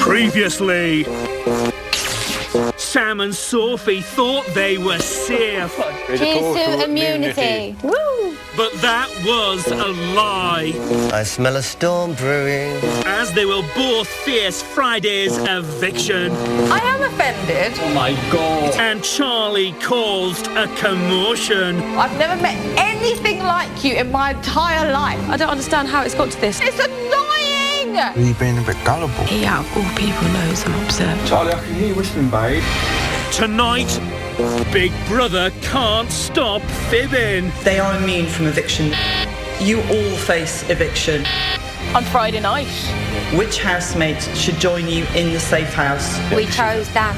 Previously, Sam and Sophie thought they were safe. Cheers to immunity. Woo! But that was a lie, I smell a storm brewing. as they will both face Friday's eviction. I am offended. Oh my God. And Charlie caused a commotion. I've never met anything like you in my entire life. I don't understand how it's got to this. It's annoying! You've been a bit gullible. He, out of all people, knows I'm upset. Charlie, I can hear you whispering, babe. Tonight, Big Brother can't stop fibbing. They are immune from eviction. You all face eviction. On Friday night. Which housemate should join you in the safe house? We chose Dan.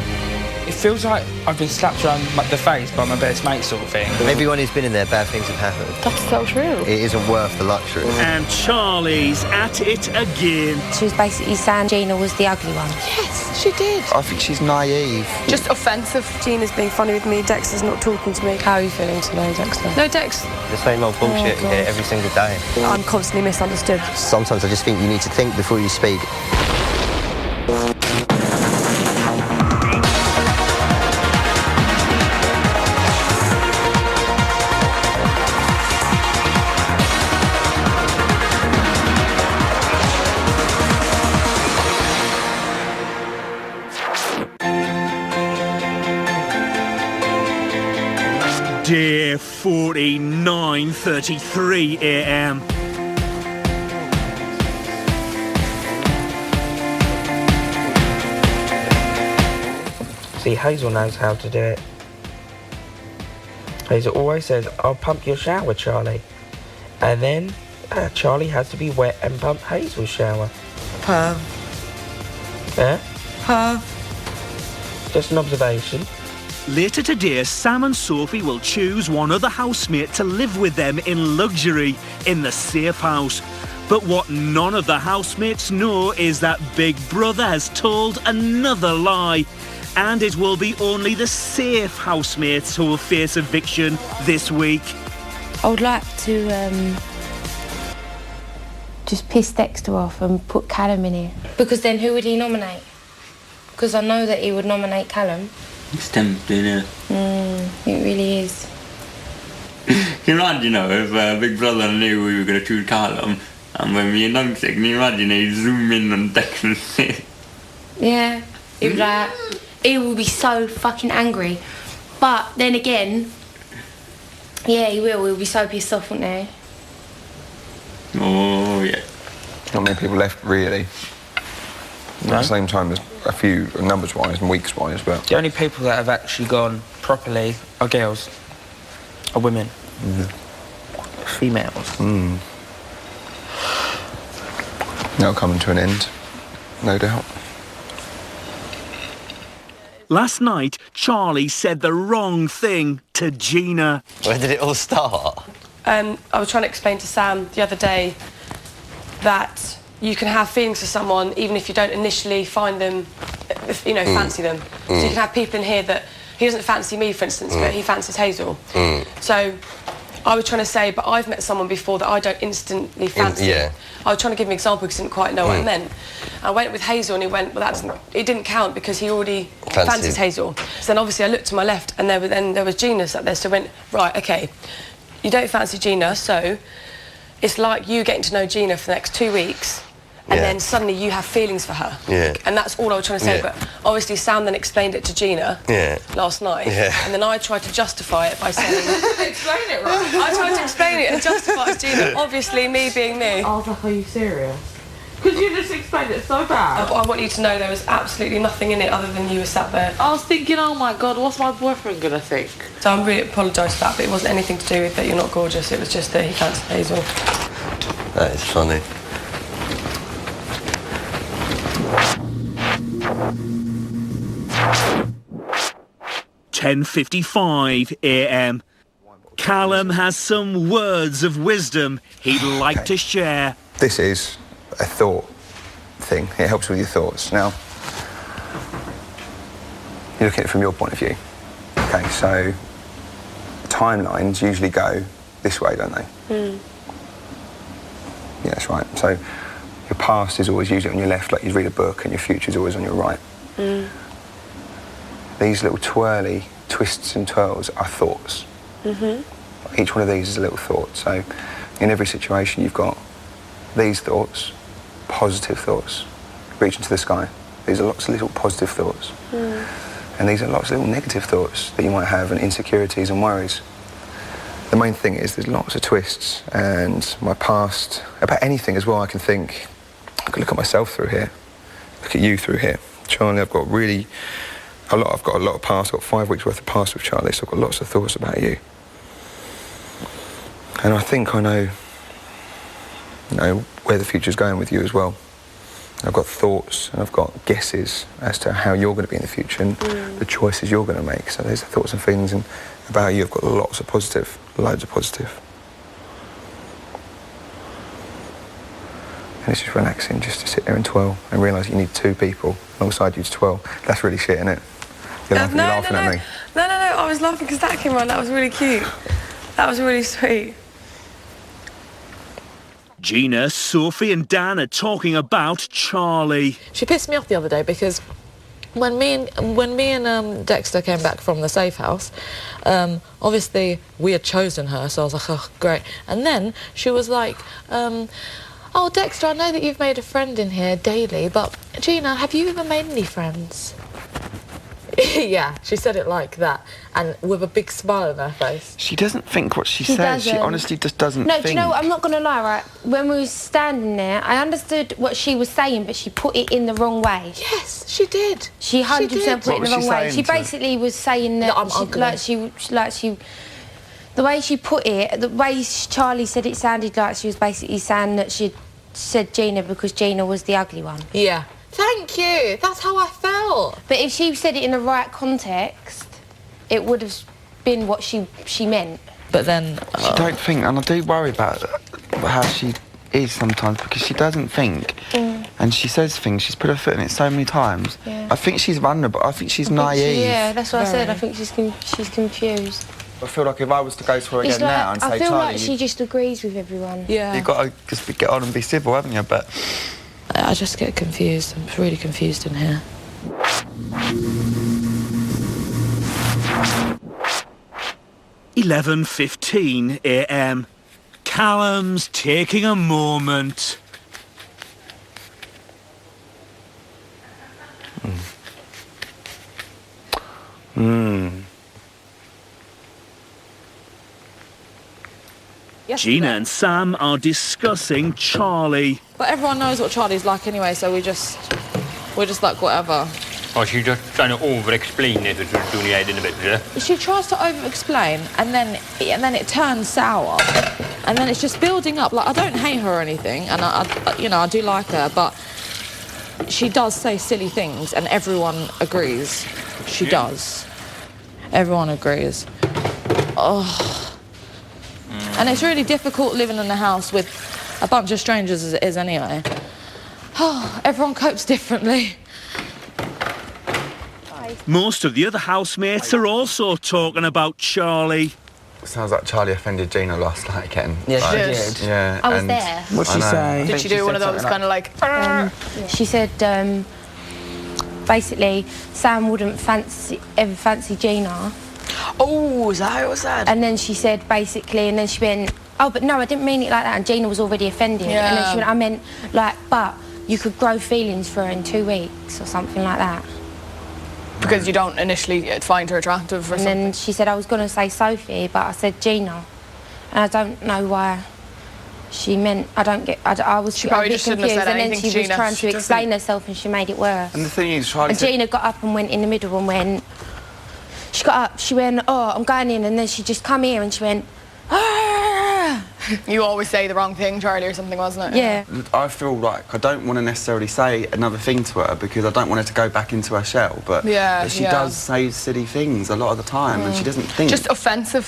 It feels like I've been slapped around the face by my best mate sort of thing. Everyone who's been in there, bad things have happened. That's so true. It isn't worth the luxury. And Charlie's at it again. She was basically saying Gina was the ugly one. Yes, she did. I think she's naive. Just offensive. Gina's being funny with me. Dexter's not talking to me. How are you feeling today, Dexter? No, Dex. The same old bullshit you hear every single day. I'm constantly misunderstood. Sometimes I just think you need to think before you speak. Dear 49:33 a.m. See, Hazel knows how to do it. Hazel always says, I'll pump your shower, Charlie. And then Charlie has to be wet and pump Hazel's shower. Perv. Yeah? Perv. Just an observation. Later today, Sam and Sophie will choose one other housemate to live with them in luxury in the safe house. But what none of the housemates know is that Big Brother has told another lie. And it will be only the safe housemates who will face eviction this week. I would like to just piss Dexter off and put Callum in here. Because then who would he nominate? Because I know that he would nominate Callum. It's tempting, yeah. It really is. Can you imagine, if Big Brother knew we were going to choose Callum, and when we announced it, can you imagine he'd zoom in on Dexter's face? Yeah. He'd be like, he will be so fucking angry. But then again, yeah, he will. He'll be so pissed off, won't he? Oh, yeah. Not many people left, really. No. At the same time, there's a few numbers-wise and weeks-wise, but... The only people that have actually gone properly are girls. Are women. Females. Now coming to an end, no doubt. Last night, Charlie said the wrong thing to Gina. Where did it all start? I was trying to explain to Sam the other day that you can have feelings for someone even if you don't initially find them, fancy them. So you can have people in here that he doesn't fancy me, for instance, but he fancies Hazel. So I was trying to say, but I've met someone before that I don't instantly fancy. Yeah. I was trying to give him an example because he didn't quite know what I meant. I went with Hazel and he went, well, it didn't count because he already fancies Hazel. So then obviously I looked to my left and there was Gina sat there, so I went, right, OK, you don't fancy Gina, so it's like you getting to know Gina for the next 2 weeks and then suddenly you have feelings for her. Yeah. And that's all I was trying to say, but obviously Sam then explained it to Gina last night, and then I tried to justify it by saying... Explain it right. I tried to explain it and justify it to Gina, obviously me being me. I was like, are you serious? Because you just explained it so bad. I want you to know there was absolutely nothing in it other than you were sat there. I was thinking, oh my God, what's my boyfriend going to think? So I'm really apologise for that, but it wasn't anything to do with that you're not gorgeous, it was just that he fancied Hazel. That is funny. (10:55 a.m. Callum has some words of wisdom he'd like to share. This is a thought thing. It helps with your thoughts. Now, you look at it from your point of view. OK, so timelines usually go this way, don't they? Yeah, that's right. So your past is always usually on your left, like you read a book, and your future is always on your right. These little twirly twists and twirls are thoughts. Each one of these is a little thought. So in every situation, you've got these thoughts, positive thoughts, reach into the sky. These are lots of little positive thoughts. And these are lots of little negative thoughts that you might have, and insecurities and worries. The main thing is there's lots of twists, and my past, about anything as well, I can think, I can look at myself through here, look at you through here. Charlie, I've got a lot of past, I've got 5 weeks worth of past with Charlie, so I've got lots of thoughts about you. And I think I know where the future's going with you as well. I've got thoughts and I've got guesses as to how you're going to be in the future and the choices you're going to make. So there's the thoughts and feelings, and about you I've got lots of positive, loads of positive. And it's just relaxing just to sit there and twirl and realise you need 2 people alongside you to twirl. That's really shit, isn't it? You're laughing at me. No, I was laughing because that came on. That was really cute. That was really sweet. Gina, Sophie and Dan are talking about Charlie. She pissed me off the other day because when me and Dexter came back from the safe house, obviously we had chosen her, so I was like, oh, great. And then she was like, oh, Dexter, I know that you've made a friend in here daily, but Gina, have you ever made any friends? Yeah, she said it like that, and with a big smile on her face. She doesn't think what she says. She honestly just doesn't think. No, do you know what? I'm not going to lie, right? When we were standing there, I understood what she was saying, but she put it in the wrong way. Yes, she did. She 100% put it in the wrong way. She basically was saying that, I'm ugly. The way she put it, the way Charlie said it sounded like she was basically saying that she'd said Gina because Gina was the ugly one. Yeah. Thank you. That's how I felt. But if she said it in the right context, it would have been what she meant. But then... She don't think, and I do worry about how she is sometimes, because she doesn't think. And she says things, she's put her foot in it so many times. Yeah. I think she's vulnerable, I think she's naive. Yeah, that's what I said. I think she's confused. I feel like if I was to go to her again now and say, Charlie... I feel like she just agrees with everyone. Yeah. You've got to just get on and be civil, haven't you? But... I just get confused. I'm really confused in here. (11:15 a.m. Callum's taking a moment. Gina and Sam are discussing Charlie. But everyone knows what Charlie's like anyway, so we're just like whatever. Oh, she's just trying to over-explain it, which was doing in a bit, yeah? She tries to over-explain, and then it turns sour, and then it's just building up. Like, I don't hate her or anything, and I do like her, but she does say silly things, and everyone agrees. She does. Everyone agrees. Oh. And it's really difficult living in a house with a bunch of strangers as it is anyway. Oh, everyone copes differently. Most of the other housemates are also talking about Charlie. Sounds like Charlie offended Gina last night again. Yeah, she did. Yeah, I was there. What'd she say? Did she do one of those kind of like... She said, basically, Sam wouldn't ever fancy Gina. Oh, is that how it was said? And then she said, basically, and then she went, oh, but no, I didn't mean it like that. And Gina was already offended. Yeah. And then she went, I meant, like, but you could grow feelings for her in 2 weeks or something like that. Because you don't initially find her attractive or something? And then she said, I was going to say Sophie, but I said Gina. And I don't know why she meant, I was she probably a bit just shouldn't have confused. said And then she was trying to explain herself and she made it worse. And the thing is, Charlie and Gina got up and went in the middle and went, she got up, she went, oh, I'm going in, and then she just come here and she went, ah. You always say the wrong thing, Charlie, or something, wasn't it? Yeah. I feel like I don't want to necessarily say another thing to her because I don't want her to go back into her shell, but she does say silly things a lot of the time and she doesn't think. Just offensive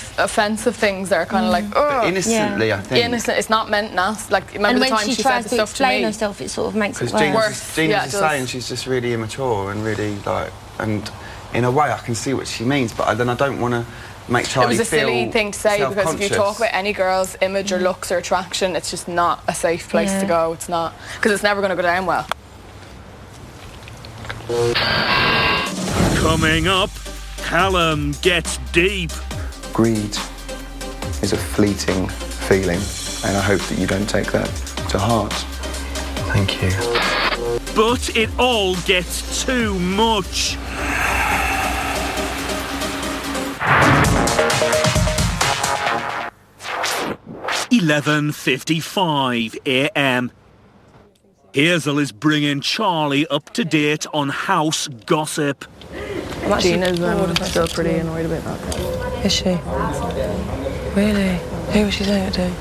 things that are kind of like, but innocently, I think. Innocent, it's not meant nasty. Like, remember the time she said the stuff to me? And when she tries to explain herself, it sort of makes it worse. Gina's just saying she's just really immature and really, like, and in a way I can see what she means, but then I don't want to make Charlie It was a silly feel thing to say because if you talk about any girl's image or looks or attraction, it's just not a safe place to go. It's not, because it's never going to go down well. Coming up, Callum gets deep. Greed is a fleeting feeling, and I hope that you don't take that to heart. Thank you. But it all gets too much. (11:55 a.m. Hazel is bringing Charlie up to date on house gossip. Gina's still pretty annoyed about that. Is she? Really? Who was she saying it to?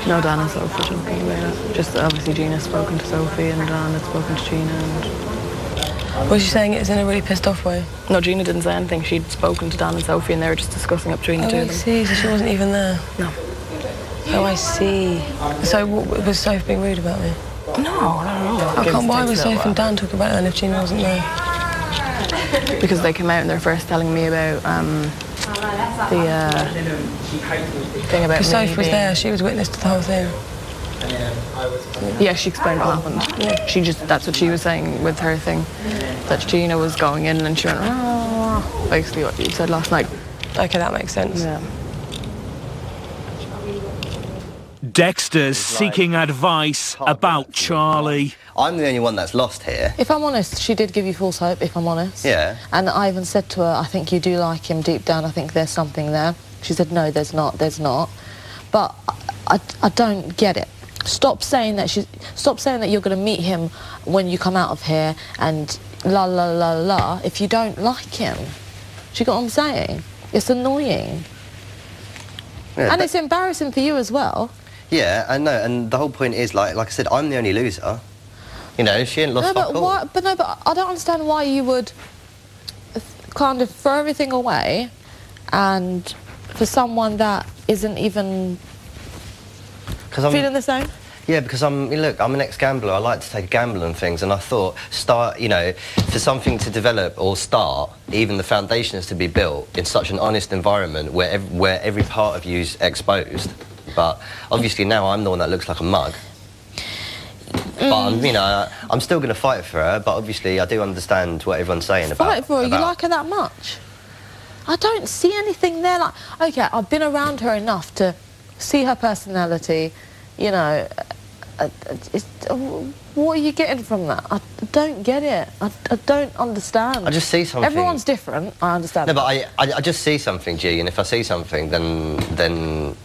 No, Dan and Sophie talking about it. Just obviously Gina's spoken to Sophie and Dan had spoken to Gina and... Was she saying it in a really pissed off way? No, Gina didn't say anything. She'd spoken to Dan and Sophie and they were just discussing it between the two of I them. see, so she wasn't even there? No. Oh, I see. So was Sophie being rude about me? No. Why was Sophie and Dan talking about it then if Gina wasn't there? Because they came out and they're first telling me about the thing about Because Sophie was there, she was witness to the whole thing. Yeah, she explained what happened. Yeah. That's what she was saying with her thing. That Gina was going in and she went, oh, basically what you said last night. Okay, that makes sense. Yeah. Dexter's seeking advice about Charlie. I'm the only one that's lost here. If I'm honest, she did give you false hope, if I'm honest. Yeah. And I even said to her, I think you do like him deep down, I think there's something there. She said, no, there's not. But I don't get it. Stop saying that you're going to meet him when you come out of here and la la la la if you don't like him. Do you get what I'm saying? It's annoying. Yeah, and it's embarrassing for you as well. Yeah, I know, and the whole point is, like I said, I'm the only loser. You know, she ain't lost fuck all. But I don't understand why you would kind of throw everything away and for someone that isn't even feeling the same. Yeah, because I'm an ex-gambler. I like to take a gamble on things, and I thought, for something to develop or start, even the foundation is to be built in such an honest environment where every part of you's exposed. But obviously now I'm the one that looks like a mug. But I'm still going to fight for her. But obviously I do understand what everyone's saying about. Fight for her? You like her that much? I don't see anything there. Like, okay, I've been around her enough to see her personality. You know, what are you getting from that? I don't get it. I don't understand. I just see something. Everyone's different. I understand. No, but I just see something, G. And if I see something, then.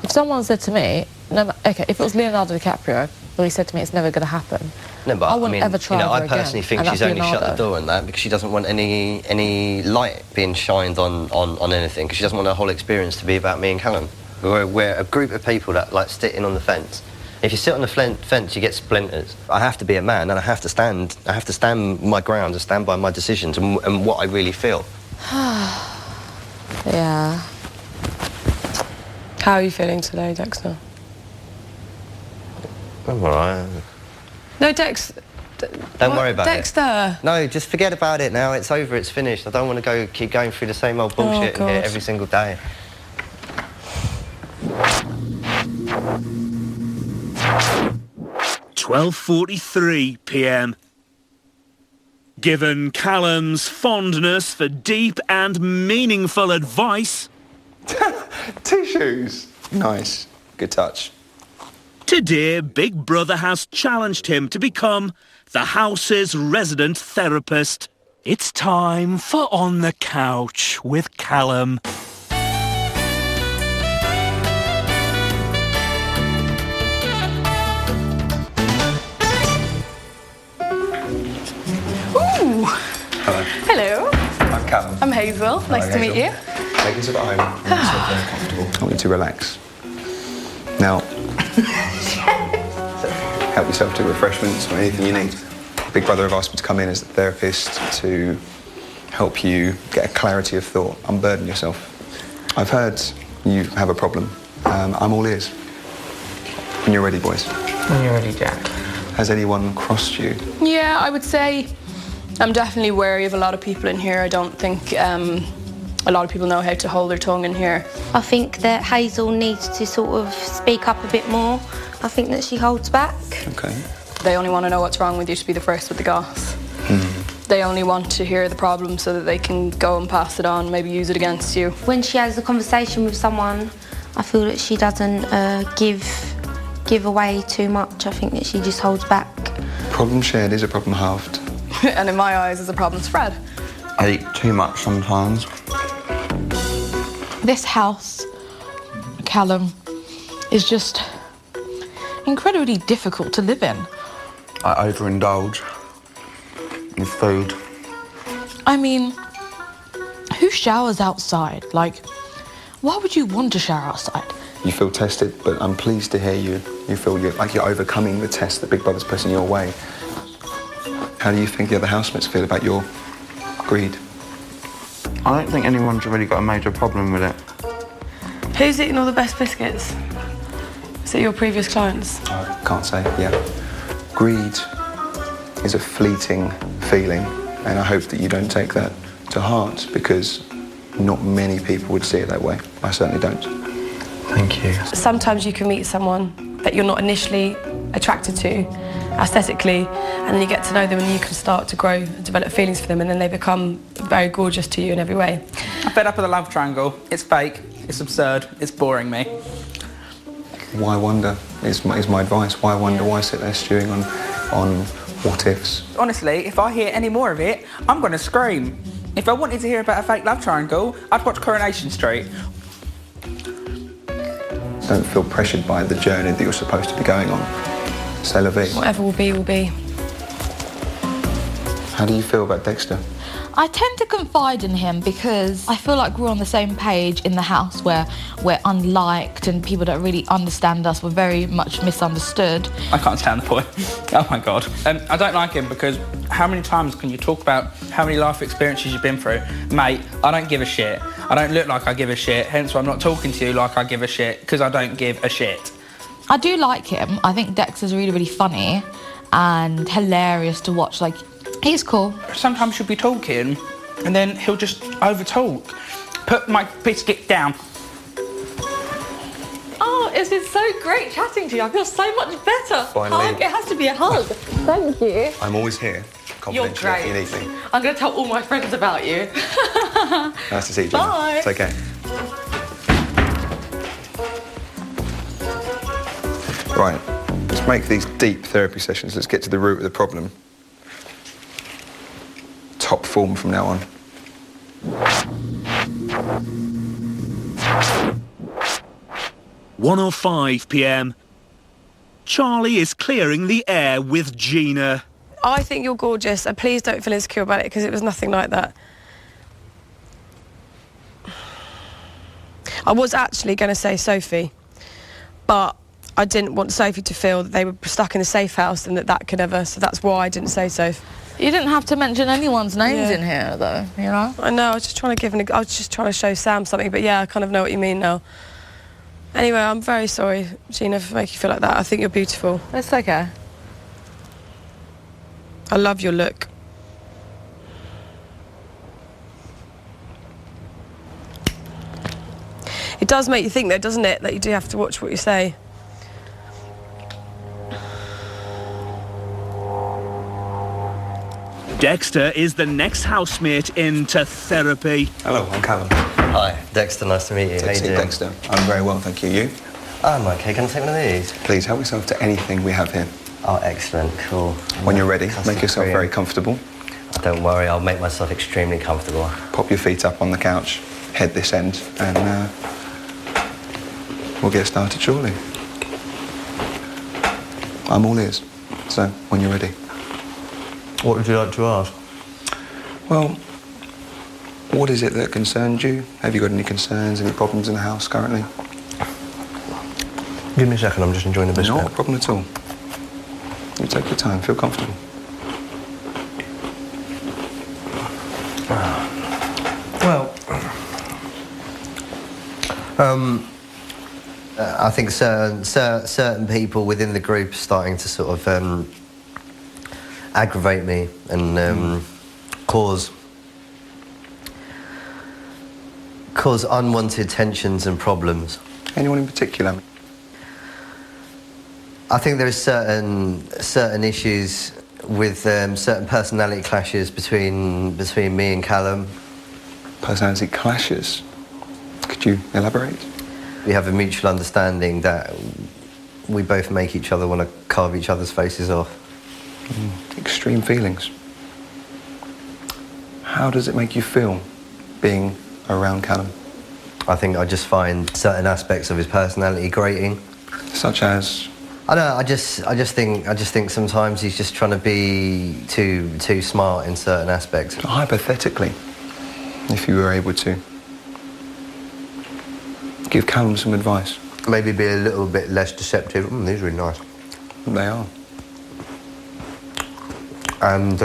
If someone said to me, okay, if it was Leonardo DiCaprio, well, he said to me it's never going to happen. No, but I wouldn't ever try her I personally think she's only shut the door on that because she doesn't want any light being shined on anything, because she doesn't want her whole experience to be about me and Callum. We're a group of people that like sitting on the fence. If you sit on the fence, you get splinters. I have to be a man, and I have to stand my ground and stand by my decisions and what I really feel. Yeah. How are you feeling today, Dexter? I'm all right. No, Dex... Don't worry about Dexter. it. No, just forget about it now. It's over, it's finished. I don't want to keep going through the same old bullshit in here every single day. (12:43 p.m. Given Callum's fondness for deep and meaningful advice... Tissues. Nice. Good touch. Today, Big Brother has challenged him to become the house's resident therapist. It's time for On the Couch with Callum. Ooh. Hello. Hello. I'm Callum. I'm Hazel. Nice to meet you. Take yourself at home. Make yourself very comfortable. I want you to relax. Now, help yourself to refreshments or anything you need. Big Brother have asked me to come in as a therapist to help you get a clarity of thought, unburden yourself. I've heard you have a problem. I'm all ears. When you're ready, boys. When you're ready, Jack. Has anyone crossed you? Yeah, I would say I'm definitely wary of a lot of people in here. I don't think a lot of people know how to hold their tongue in here. I think that Hazel needs to sort of speak up a bit more. I think that she holds back. Okay. They only want to know what's wrong with you to be the first with the goss. They only want to hear the problem so that they can go and pass it on, maybe use it against you. When she has a conversation with someone, I feel that she doesn't give away too much. I think that she just holds back. Problem shared is a problem halved. And in my eyes, it's a problem spread. I eat too much sometimes. This house, Callum, is just incredibly difficult to live in. I overindulge with food. I mean, who showers outside? Like, why would you want to shower outside? You feel tested, but I'm pleased to hear you feel like you're overcoming the test that Big Brother's putting your way. How do you think the other housemates feel about your greed? I don't think anyone's really got a major problem with it. Who's eating all the best biscuits? Is it your previous clients? I can't say, yeah. Greed is a fleeting feeling, and I hope that you don't take that to heart, because not many people would see it that way. I certainly don't. Thank you. Sometimes you can meet someone that you're not initially attracted to aesthetically, and then you get to know them and you can start to grow and develop feelings for them, and then they become very gorgeous to you in every way. I'm fed up with the love triangle. It's fake, it's absurd, it's boring me. Why wonder is my advice. Why wonder? Why sit there stewing on what ifs? Honestly, if I hear any more of it, I'm going to scream. If I wanted to hear about a fake love triangle, I'd watch Coronation Street. Don't feel pressured by the journey that you're supposed to be going on. C'est la vie. Whatever will be, will be. How do you feel about Dexter? I tend to confide in him because I feel like we're on the same page in the house, where we're unliked and people don't really understand us. We're very much misunderstood. I can't stand the boy. Oh my God. I don't like him because how many times can you talk about how many life experiences you've been through? Mate, I don't give a shit. I don't look like I give a shit, hence why I'm not talking to you like I give a shit, because I don't give a shit. I do like him. I think Dexter's really, really funny and hilarious to watch. Like, he's cool. Sometimes you'll be talking and then he'll just over-talk. Put my biscuit down. Oh, it's been so great chatting to you. I feel so much better. Finally. Hug. It has to be a hug. Thank you. I'm always here. You're great. If you need me. I'm going to tell all my friends about you. Nice to see you, Jenna. Bye. Take care. Right, let's make these deep therapy sessions. Let's get to the root of the problem. Top form from now on. (1:05 p.m. Charlie is clearing the air with Gina. I think you're gorgeous, and please don't feel insecure about it, because it was nothing like that. I was actually going to say Sophie, but I didn't want Sophie to feel that they were stuck in a safe house and that could ever, so that's why I didn't say Sophie. You didn't have to mention anyone's names in here, though, you know? I know, I was just trying to show Sam something, but yeah, I kind of know what you mean now. Anyway, I'm very sorry, Gina, for making you feel like that. I think you're beautiful. It's okay. I love your look. It does make you think, though, doesn't it, that you do have to watch what you say. Dexter is the next housemate into therapy. Hello, I'm Callum. Hi, Dexter, nice to meet you. How you doing? Dexter. I'm very well, thank you. You? I'm okay. Can I take one of these? Please, help yourself to anything we have here. Oh, excellent. Cool. When you're ready, Custard make yourself cream. very comfortable. Don't worry, I'll make myself extremely comfortable. Pop your feet up on the couch, head this end, and we'll get started shortly. I'm all ears, so when you're ready. What would you like to ask? Well, what is it that concerns you? Have you got any concerns, any problems in the house currently? Give me a second, I'm just enjoying the biscuit. Not a problem at all. You take your time, feel comfortable. Well, I think certain people within the group are starting to sort of aggravate me and cause cause unwanted tensions and problems. Anyone in particular? I think there are certain issues with certain personality clashes between me and Callum. Personality clashes? Could you elaborate? We have a mutual understanding that we both make each other want to carve each other's faces off. Extreme feelings. How does it make you feel being around Callum? I think I just find certain aspects of his personality grating. Such as? I don't know. I just think sometimes he's just trying to be too smart in certain aspects. Hypothetically, if you were able to give Callum some advice, maybe be a little bit less deceptive. These are really nice. They are. And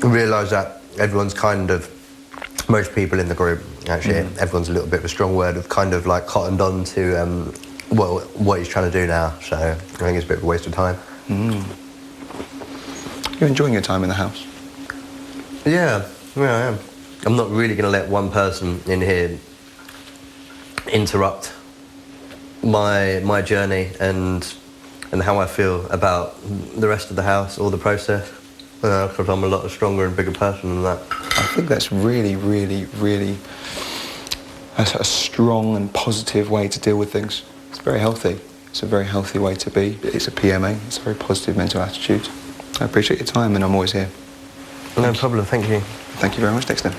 realise that everyone's kind of, most people in the group, actually, everyone's a little bit of a strong word, have kind of like cottoned on to what he's trying to do now. So I think it's a bit of a waste of time. You're enjoying your time in the house? Yeah, I am. I'm not really going to let one person in here interrupt my journey and how I feel about the rest of the house or the process. Because I'm a lot stronger and bigger person than that. I think that's really, really, really a strong and positive way to deal with things. It's very healthy. It's a very healthy way to be. It's a PMA. It's a very positive mental attitude. I appreciate your time and I'm always here. No problem, thank you. Thank you very much, Dexter.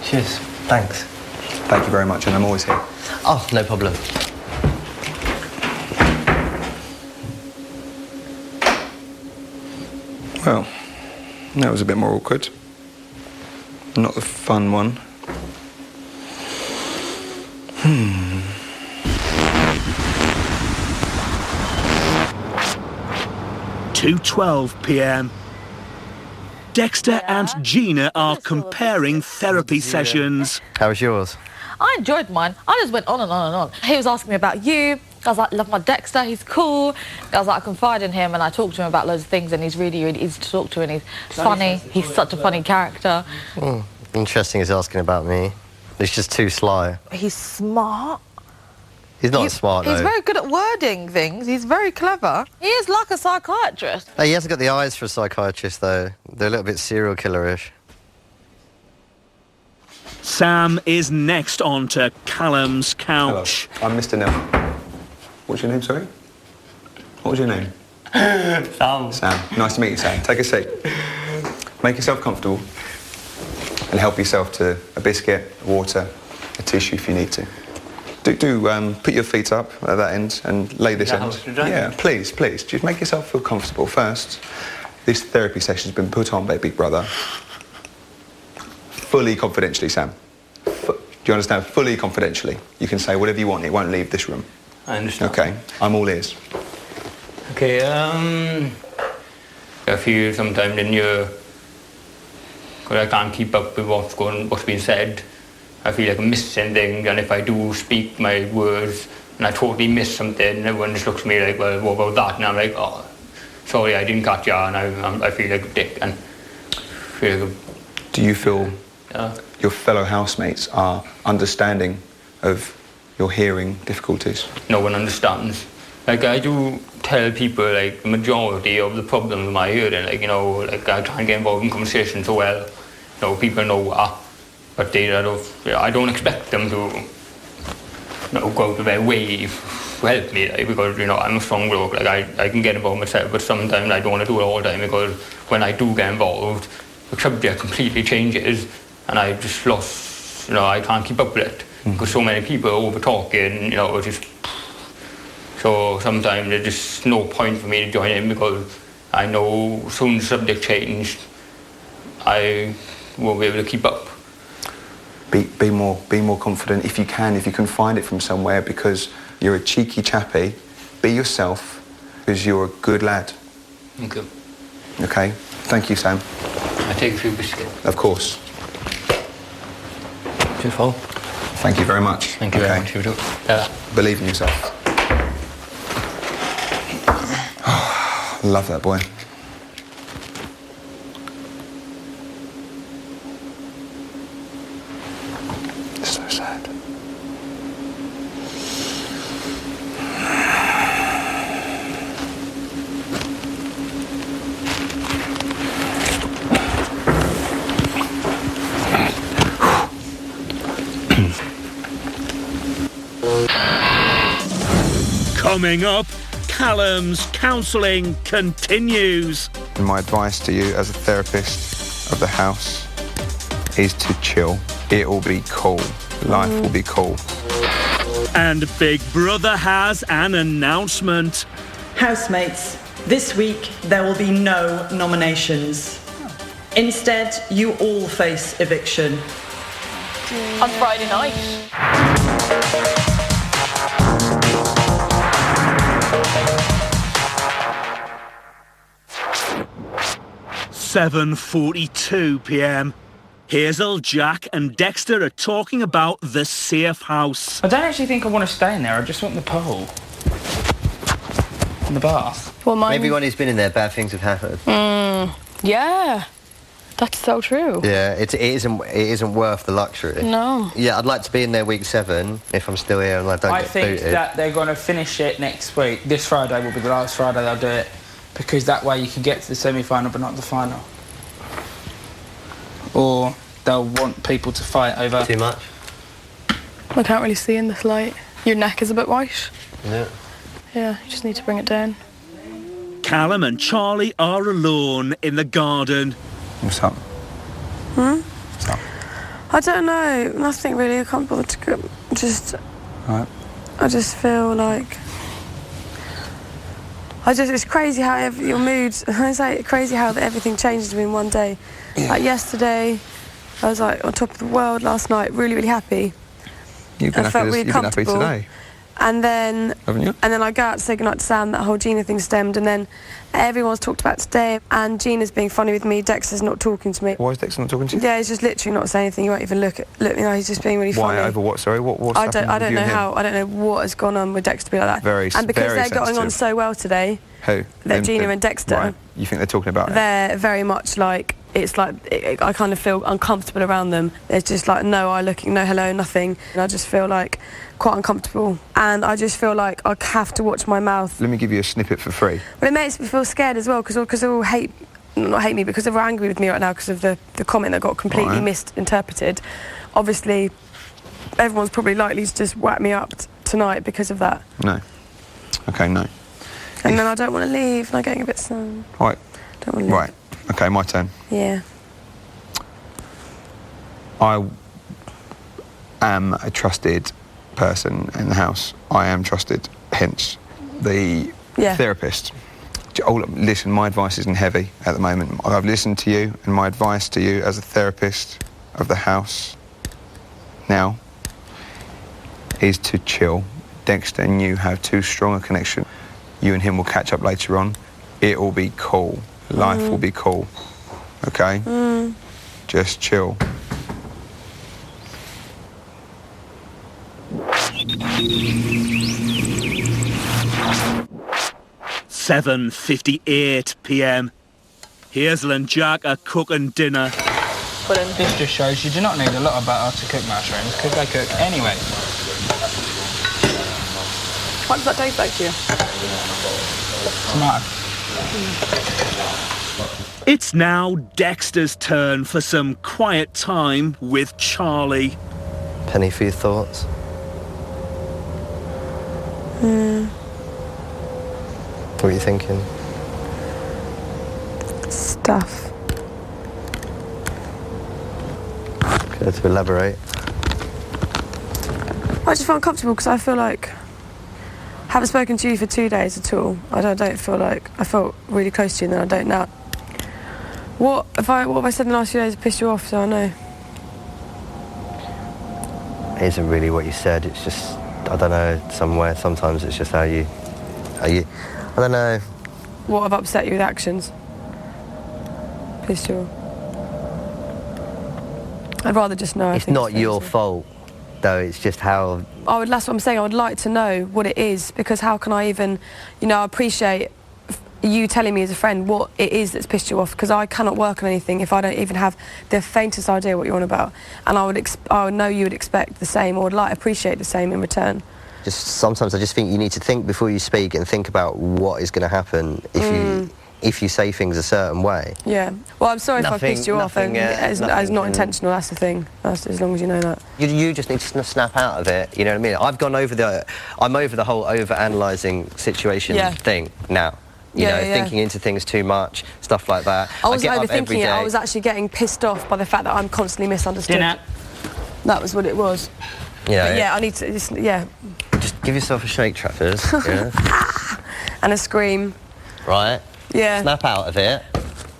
Cheers. Thanks. Thank you very much and I'm always here. Oh, no problem. Well, that was a bit more awkward. Not the fun one. 2:12 p.m. Dexter and Gina are comparing therapy sessions. How was yours? I enjoyed mine. I just went on and on and on. He was asking me about you. I was like, love my Dexter, he's cool. I was like, I confide in him and I talk to him about loads of things and he's really, really easy to talk to and he's funny. He's such a funny character. Interesting he's asking about me. He's just too sly. He's smart. He's not smart, though. He's very good at wording things. He's very clever. He is like a psychiatrist. Hey, he hasn't got the eyes for a psychiatrist, though. They're a little bit serial killer-ish. Sam is next on to Callum's couch. Hello, I'm Mr. Nell. What's your name, sorry? What was your name? Sam. Sam. Nice to meet you, Sam. Take a seat. Make yourself comfortable and help yourself to a biscuit, water, a tissue if you need to. Do put your feet up at that end and lay this end. Yeah, please, please. Just make yourself feel comfortable. First, this therapy session's been put on by Big Brother. Fully confidentially, Sam. Do you understand? Fully confidentially. You can say whatever you want. It won't leave this room. I understand. Okay, I'm all ears. Okay, I feel sometimes in your... because I can't keep up with what's being said. I feel like I'm missing things, and if I do speak my words and I totally miss something, everyone just looks at me like, well, what about that? And I'm like, oh, sorry, I didn't catch you, and I feel like a dick, and feel like a... Do you feel your fellow housemates are understanding of your hearing difficulties? No one understands. Like, I do tell people, like, the majority of the problems with my hearing, like, you know, like, I try and get involved in conversations so well, you know, people know what. But I don't expect them to, you know, go out of their way to help me, like, because, you know, I'm a strong bloke. Like, I can get involved myself, but sometimes I don't want to do it all the time, because when I do get involved, the subject completely changes, and I just lost, you know, I can't keep up with it, because so many people are over-talking, you know, just... So sometimes there's just no point for me to join in, because I know as soon as the subject changed, I won't be able to keep up. Be more confident if you can find it from somewhere, because you're a cheeky chappy. Be yourself, because you're a good lad. Thank you. Okay? Thank you, Sam. I take a few biscuits. Of course. Beautiful. Thank you very much. Thank you very much, you too. Believe in yourself. Love that boy. Coming up, Callum's counselling continues. And my advice to you as a therapist of the house is to chill. It will be cool. Life will be cool. And Big Brother has an announcement. Housemates, this week there will be no nominations. Instead, you all face eviction. On Friday night. 7:42 p.m. Hazel, Jack and Dexter are talking about the safe house. I don't actually think I want to stay in there. I just want the pool. And the bath. Well, Maybe when he's been in there, bad things have happened. Yeah. That's so true. Yeah, it isn't worth the luxury. No. Yeah, I'd like to be in there week 7 if I'm still here and I don't get booted. I think that they're going to finish it next week. This Friday will be the last Friday they'll do it, because that way you can get to the semi-final but not the final. Or they'll want people to fight over... Too much? I can't really see in this light. Your neck is a bit white. Yeah. Yeah, you just need to bring it down. Callum and Charlie are alone in the garden. What's up? What's up? I don't know. Nothing really. I can't bother to go. Right. I just feel like... it's crazy how your mood... It's like crazy how everything changes in one day. Yeah. Like yesterday, I was like on top of the world. Last night, really, really happy. You've been happy today. And then, haven't you? And then I go out to say goodnight to Sam. That whole Gina thing stemmed, and then everyone's talked about today. And Gina's being funny with me. Dexter's not talking to me. Why is Dexter not talking to you? Yeah, he's just literally not saying anything. He won't even look. You know, he's just being really funny. Why over what? Sorry, what's I happened don't with you know and him? how. I don't know what has gone on with Dexter to be like that. And because they're getting on so well today. Who? Gina and Dexter. Right. You think they're talking about it? They're very much like, it's like, I kind of feel uncomfortable around them. It's just like, no eye looking, no hello, nothing. And I just feel like quite uncomfortable. And I just feel like I have to watch my mouth. Let me give you a snippet for free. But it makes me feel scared as well, because they all not hate me, because they're angry with me right now because of the comment that got completely misinterpreted. Obviously, everyone's probably likely to just whack me up tonight because of that. No. Okay, no. And then I don't want to leave, and I'm getting a bit sad. Right. Don't want to leave. Right. Okay, my turn. Yeah. I am a trusted person in the house. I am trusted, hence the therapist. Oh, look, listen, my advice isn't heavy at the moment. I've listened to you, and my advice to you as a therapist of the house now is to chill. Dexter and you have too strong a connection. You and him will catch up later on. It will be cool. Life will be cool. Okay? Just chill. $7:58 p.m. Hazel and Jack are cooking dinner. This just shows you do not need a lot of butter to cook mushrooms, because they cook anyway. What does that taste like to you? Tomato. It's now Dexter's turn for some quiet time with Charlie. Penny for your thoughts? What are you thinking? Stuff. Care to elaborate? I just feel uncomfortable because I feel like I haven't spoken to you for 2 days at all. I don't feel like I felt really close to you, and then I don't now. What have I said in the last few days that pissed you off? So I know. It isn't really what you said. It's just, I don't know, somewhere. Sometimes it's just how you. I don't know. What have upset you with actions? Pissed you off? I'd rather just know. It's not your fault, though. It's just how. That's what I'm saying. I would like to know what it is, because how can I even, appreciate you telling me as a friend what it is that's pissed you off, because I cannot work on anything if I don't even have the faintest idea what you're on about. And I would know you would expect the same, or would appreciate the same in return. Just sometimes I just think you need to think before you speak and think about what is going to happen if if you say things a certain way. Yeah. Well, I'm sorry if I pissed you off. It's not can- intentional. That's the thing. That's, as long as you know that. You just need to snap out of it. You know what I mean? I'm over the whole over-analysing situation thing now. You know, thinking into things too much, stuff like that. I wasn't get up every overthinking it. day. I was actually getting pissed off by the fact that I'm constantly misunderstood. Dinner. That was what it was. You know, But yeah, I need to. Just give yourself a shake, Traffers. Yeah. And a scream. Right. Yeah. Snap out of it.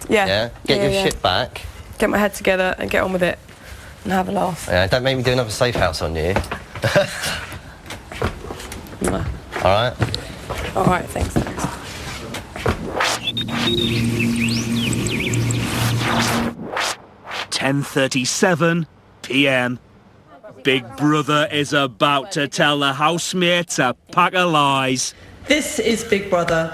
Yeah. Get your shit back. Get my head together and get on with it, and have a laugh. Yeah. Don't make me do another safe house on you. No. All right. All right. Thanks. 10:37 p.m. Big Brother is about to tell the housemates a pack of lies. This is Big Brother.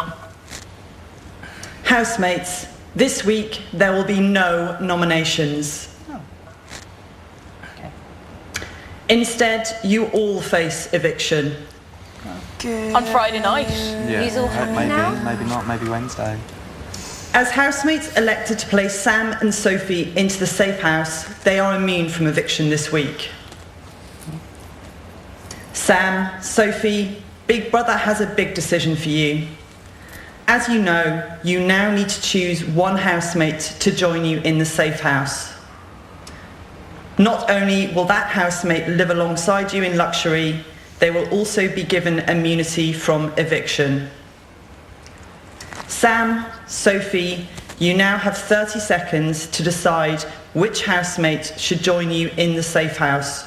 Housemates, this week there will be no nominations. Instead, you all face eviction. On Friday night. Yeah. He's all happy maybe, now? maybe not. Maybe Wednesday. As housemates elected to place Sam and Sophie into the safe house, they are immune from eviction this week. Sam, Sophie, Big Brother has a big decision for you. As you know, you now need to choose one housemate to join you in the safe house. Not only will that housemate live alongside you in luxury, they will also be given immunity from eviction. Sam, Sophie, you now have 30 seconds to decide which housemate should join you in the safe house.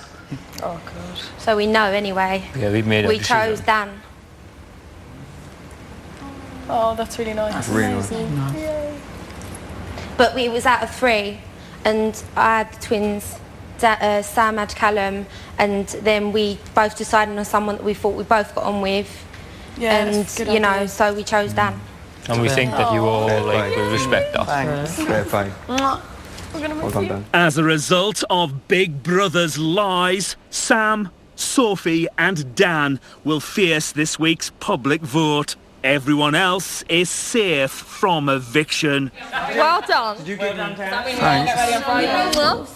Oh, God. So we know anyway. Yeah, we've made a We decision. chose Dan. Oh, that's really nice. That's really nice. But it was out of 3, and I had the twins. Sam had Callum, and then we both decided on someone that we thought we both got on with. Yeah, And that's a good you know, idea. so we chose Dan. And we think that you all like will respect us. Thanks. Fair play. We're gonna miss Well you. done. As a result of Big Brother's lies, Sam, Sophie and Dan will face this week's public vote. Everyone else is safe from eviction. Well done. Did you get done, Thanks.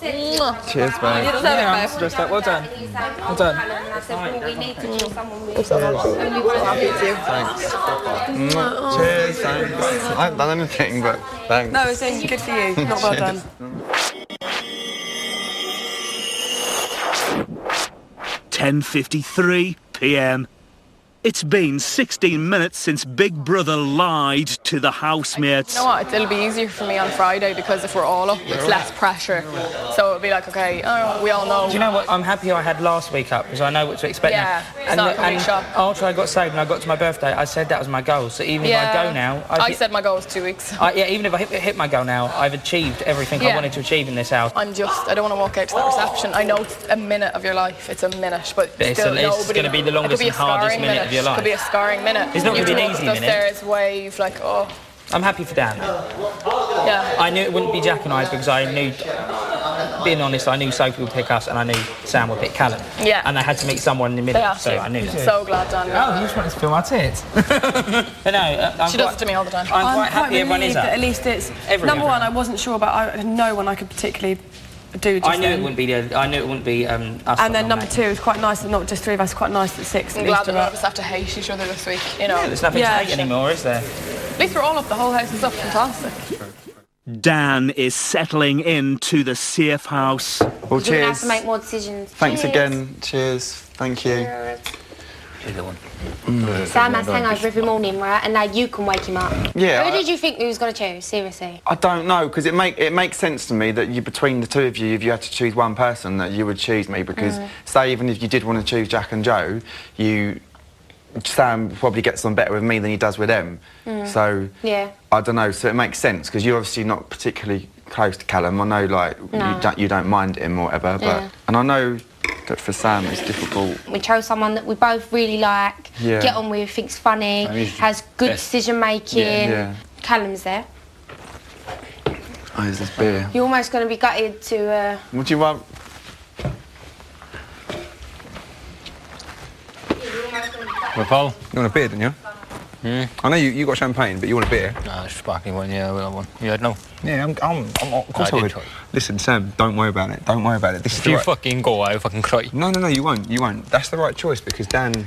Mwah. Cheers, babe. You deserve it, babe. Just that. Well done. Well done. We need to choose someone with. Thanks. Cheers, thanks. I haven't done anything, but thanks. No, it's good for you. Not well done. 10:53 p.m. It's been 16 minutes since Big Brother lied to the housemates. You know what? It'll be easier for me on Friday because if we're all up, it's less pressure. So it'll be like, okay, we all know. Do you know what? I'm happy I had last week up because I know what to expect Yeah, now. it's not gonna be a shock. After I got saved and I got to my birthday, I said that was my goal. So even if I go now, I said my goal was 2 weeks. even if I hit my goal now, I've achieved everything I Yeah. wanted to achieve in this house. I don't want to walk out to that reception. I know it's a minute of your life. It's a minute, but It's still, it's going to be the it could longest be a and hardest scarring minute of your life. Could be a scarring minute. It's not You gonna be an have to easy walk up the minute. stairs, wave, like, oh. I'm happy for Dan. Yeah. I knew it wouldn't be Jack and I because I knew, being honest, I knew Sophie would pick us and I knew Sam would pick Callum. Yeah. And they had to meet someone in the middle, They have so to. I knew that. So glad, Dan. Oh, you just wanted to feel my tits. But no, I'm She does it to me all the time. I'm quite happy everyone is relieved up. that at least it's... Everyone. Number one, I wasn't sure about no one I could particularly do just I knew then. it wouldn't be us. And then number 2, it's quite nice that not just 3 of us, quite nice that 6 I'm at glad least that are none up. of us have to hate each other this week, you know. Yeah, there's nothing to hate anymore, is there? At least we're all up. The whole house is up. Fantastic. Dan is settling into the safe house. Well, You're going to have cheers. to make more decisions. Thanks Cheers. again. Cheers. Thank you. Sam has hangover every morning, right? And now you can wake him up. Yeah, Who did you think you was going to choose? Seriously. I don't know, because it makes sense to me that between the two of you, if you had to choose one person, that you would choose me, because say even if you did want to choose Jack and Joe, Sam probably gets on better with me than he does with them. So Yeah. I don't know. So it makes sense because you're obviously not particularly close to Callum. I know, like you don't mind him or whatever, but and I know that for Sam it's difficult. We chose someone that we both really like, Yeah. get on with, thinks funny, has good decision making. Yeah. Callum's there. Oh, there's this beer. You're almost going to be gutted to. What do you want? Well, Paul, You want a beer, didn't you? I know you got champagne, but you want a beer. Nah, sparkling one, yeah, I will have one. You had no? Yeah, of course I would. Try. Listen, Sam, don't worry about it. Don't worry about it. This is If the you right... fucking go, I'll fucking cry. No, you won't. You won't. That's the right choice because Dan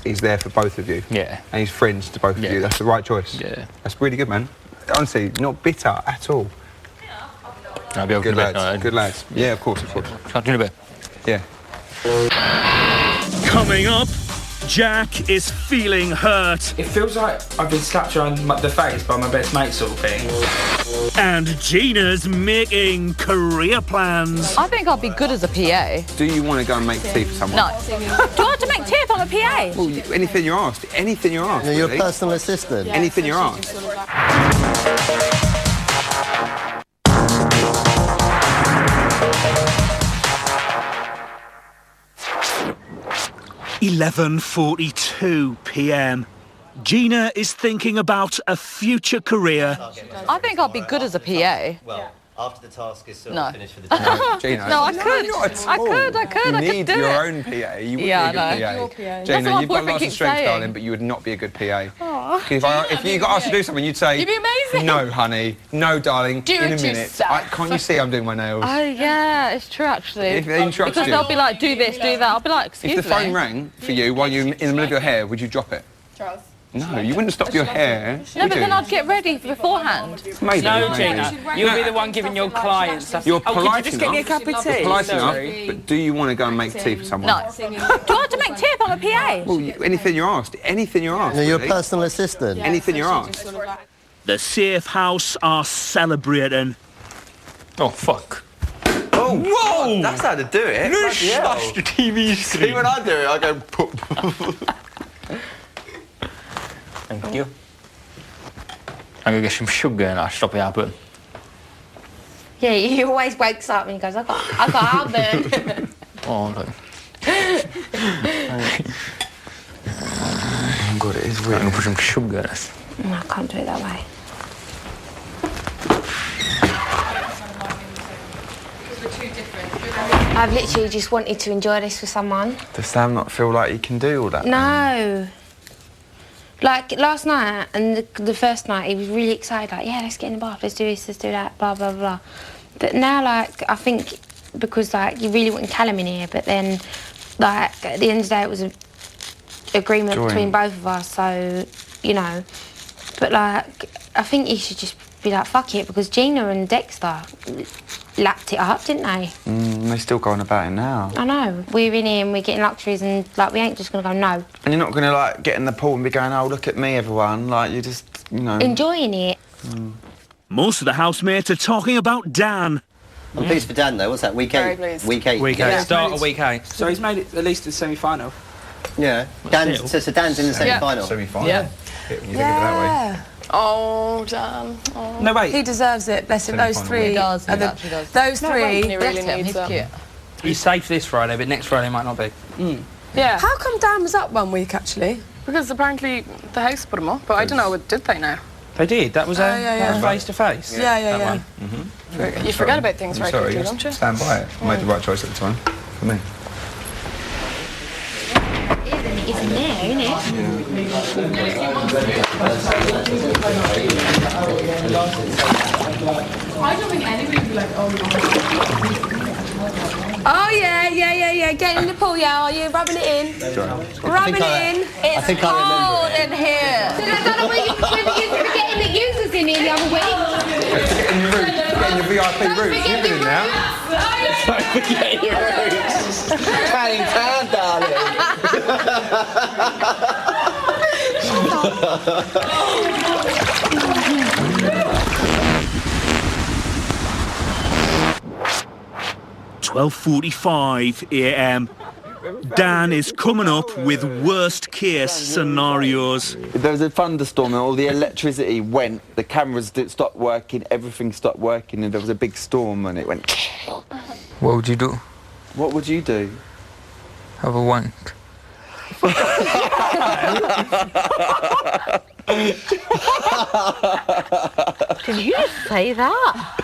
is there for both of you. Yeah. And he's friends to both of you. That's the right choice. Yeah. That's really good, man. Honestly, not bitter at all. I'll be able Good to lads. Good lads. Yeah, of course. Talk to you in a bit. Yeah. Coming up, Jack is feeling hurt. It feels like I've been slapped around the face by my best mate sort of thing. And Gina's making career plans. I think I'll be good as a PA. Do you want to go and make tea for someone? No. Do I have to make tea if I'm a PA? Well, anything you're asked. Anything you're asked. No, you're a really. personal assistant. Anything you're asked. 11:42 p.m. Gina is thinking about a future career. I think I'll be good as a PA. Well, after the task is sort No. of finished for the day. Gina. No, I could. Not at I all. could You I could need do your it. own PA. You would Yeah, be a I good know. PA. That's Gina, what my you've got boyfriend lots of keeps strengths, saying. darling, but you would not be a good PA. Aw. If you got asked to do something, you'd say, You'd be amazing. No, honey. No, darling. Do in a it minute. yourself. Can't you see I'm doing my nails? Oh, yeah, it's true, actually. If they interrupt because you. they'll be like, do this, do that. I'll be like, excuse If me. the phone rang for you while you're in the middle of your hair, would you drop it? Charles. No, you wouldn't stop your hair. No, would but you? then I'd get ready beforehand. Maybe. No, maybe. Gina, you'll be the one giving your clients stuff. You're Oh, could polite you just get me a enough. cup of tea? You're polite Sorry. enough, but do you want to go and make tea for someone? No. Do I have to make tea if I'm a PA? Well, anything you're asked. Anything you're asked. No, you're a really. personal assistant. Anything you're asked. The safe house are celebrating. Oh, fuck. Oh, whoa! That's how to do it. No, Bloody hell. smash the TV See, screen. when I do it, I go... Poop. Thank you. I'm gonna get some sugar and I'll stop it happen. Yeah, he always wakes up and he goes, I got heartburn. Oh, look. Oh, God, it is I'm weird. gonna put some sugar in it. No, I can't do it that way. I've literally just wanted to enjoy this with someone. Does Sam not feel like he can do all that? No. Like last night and the first night, he was really excited. Like, yeah, let's get in the bath, let's do this, let's do that, blah blah blah. But now, like, I think because like you really wanted Callum in here, but then like at the end of the day, it was an agreement Joint. between both of us. So you know, but like I think he should just be like, fuck it, because Gina and Dexter lapped it up, didn't they? They're still going about it now. I know. We're in here and we're getting luxuries and like we ain't just gonna go no. And you're not going to, like, get in the pool and be going, oh, look at me, everyone. Like, you just, you know... Enjoying it. Most of the housemates are talking about Dan. I'm pleased for Dan, though. What's that, week 8? Very pleased. Week 8. Week yeah. 8. Start of week 8. So he's made it at least to the semi-final. Yeah. Dan's, so Dan's in the semi-final. Semi-final. Yeah. When you think of it that way. Oh, Dan. Oh. No, wait. He deserves it. Bless him. Those Semi-final three. He does, he are the- actually does. Those No, three. he Bless really him, needs he's them. cute. He's safe this Friday, but next Friday might not be. Yeah. How come Dan was up one week actually? Because apparently the house put him up, but I don't know, did they now? They did. That was yeah. face-to-face. Yeah. You forget about things I'm very sorry, quickly, just don't you? stand by it. I made the right choice at the time. For me. It's in there, isn't it? I don't think anybody would be like, oh, Oh yeah. Get in the pool, yeah. Are you rubbing it in? Rubbing it in. It's think I remember cold in here. So that's not where you forgetting that you was in here the other week. Getting your VIP roots. You've been in now. Canning town, darling. 12:45 a.m. Dan is coming up with worst case scenarios. There was a thunderstorm and all the electricity went, the cameras stopped working, everything stopped working, and there was a big storm and it went... What would you do? What would you do? Have a wank. Did you just say that?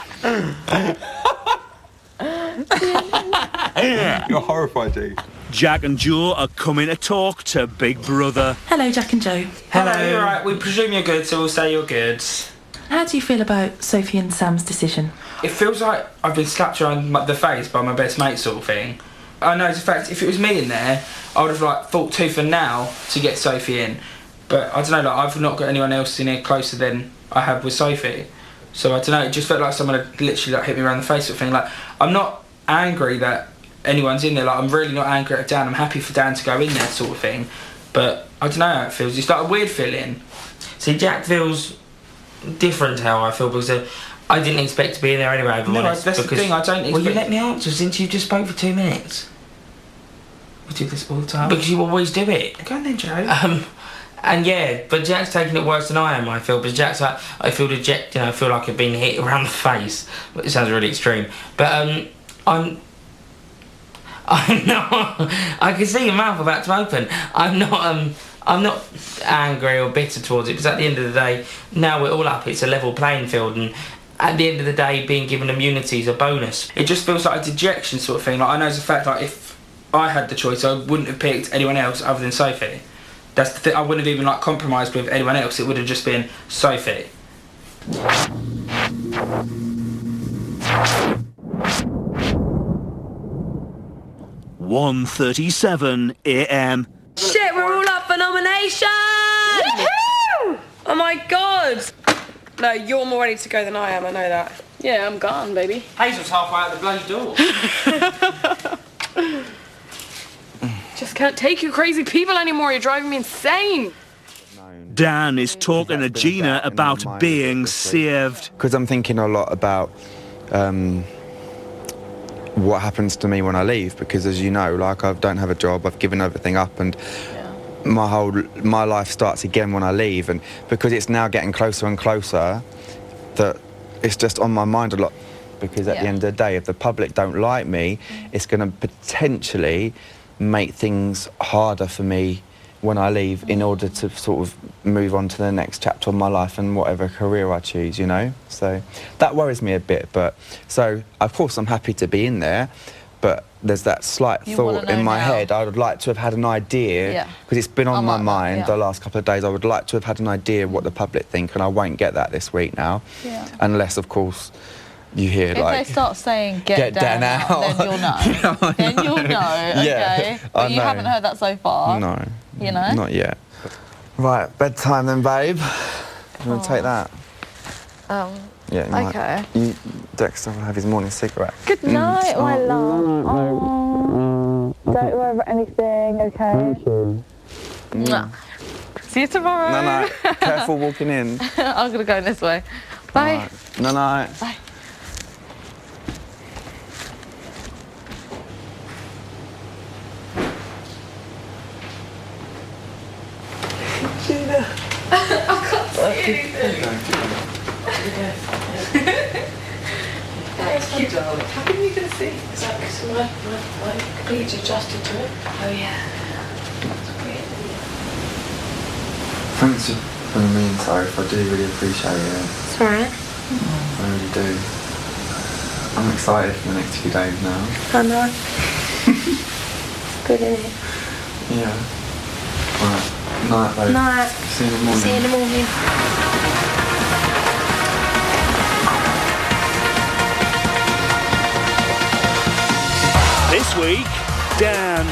You're horrified, G. Jack and Joe are coming to talk to Big Brother. Hello, Jack and Joe. Hello. You're right. We presume you're good, so we'll say you're good. How do you feel about Sophie and Sam's decision? It feels like I've been slapped around the face by my best mate sort of thing. I know, as a fact, if it was me in there, I would have fought tooth and nail to get Sophie in. But I don't know, I've not got anyone else in here closer than I have with Sophie. So I don't know, it just felt like someone had literally hit me around the face sort of thing. I'm not angry that anyone's in there. I'm really not angry at Dan. I'm happy for Dan to go in there sort of thing. But I don't know how it feels. It's like a weird feeling. See, Jack feels different to how I feel because I didn't expect to be in there anyway. No, that's the thing, I don't expect... Well, you let me answer since you just spoke for 2 minutes. We do this all the time. Because you always do it. Go on then, Joe. And yeah, but Jack's taking it worse than I am, I feel. Because Jack's like, I feel dejected, I feel like I've been hit around the face. It sounds really extreme. But I'm not... I can see your mouth about to open. I'm not angry or bitter towards it, because at the end of the day, now we're all up, it's a level playing field, and at the end of the day, being given immunity is a bonus. It just feels like a dejection sort of thing. I know as a fact, if I had the choice, I wouldn't have picked anyone else other than Sophie. That's the thing, I wouldn't have even compromised with anyone else, it would have just been Sophie. 1:37 a.m. Shit, we're all up for nomination! Woohoo! Oh my god! No, you're more ready to go than I am, I know that. Yeah, I'm gone, baby. Hazel's halfway out the bloody door. Just can't take you crazy people anymore. You're driving me insane. Dan is talking to Gina about being saved. Because I'm thinking a lot about what happens to me when I leave, because as you know, I don't have a job, I've given everything up, and my life starts again when I leave. And because it's now getting closer and closer, that it's just on my mind a lot, because at the end of the day, if the public don't like me, it's going to potentially make things harder for me when I leave, in order to sort of move on to the next chapter of my life and whatever career I choose, you know? So that worries me a bit. But so of course I'm happy to be in there, but there's that slight thought in my head, I would like to have had an idea, because it's been on my mind the last couple of days. I would like to have had an idea what the public think, and I won't get that this week now, unless of course you hear if they start saying get Dan out, then you'll know. Then you'll know, okay? But you haven't heard that so far. No. You know? Not yet. Right, bedtime then, babe. You want to take that? Yeah, okay. Dexter will have his morning cigarette. Good night, my love. Oh, don't worry about anything, okay? Mm. See you tomorrow. No. Careful walking in. I'm going to go this way. Bye. Right. No. Bye. Gina. I can't see anything. That is cute, darling. How come you can see? Is that because my completely adjusted to it? Oh, yeah. That's great. Thanks for the mean, Soph. I do really appreciate it. It's alright. I really do. I'm excited for the next few days now. I know. It's good, isn't it? Yeah. Right. Night, babe. Night. See you in the morning. See you in the morning. This week, Dan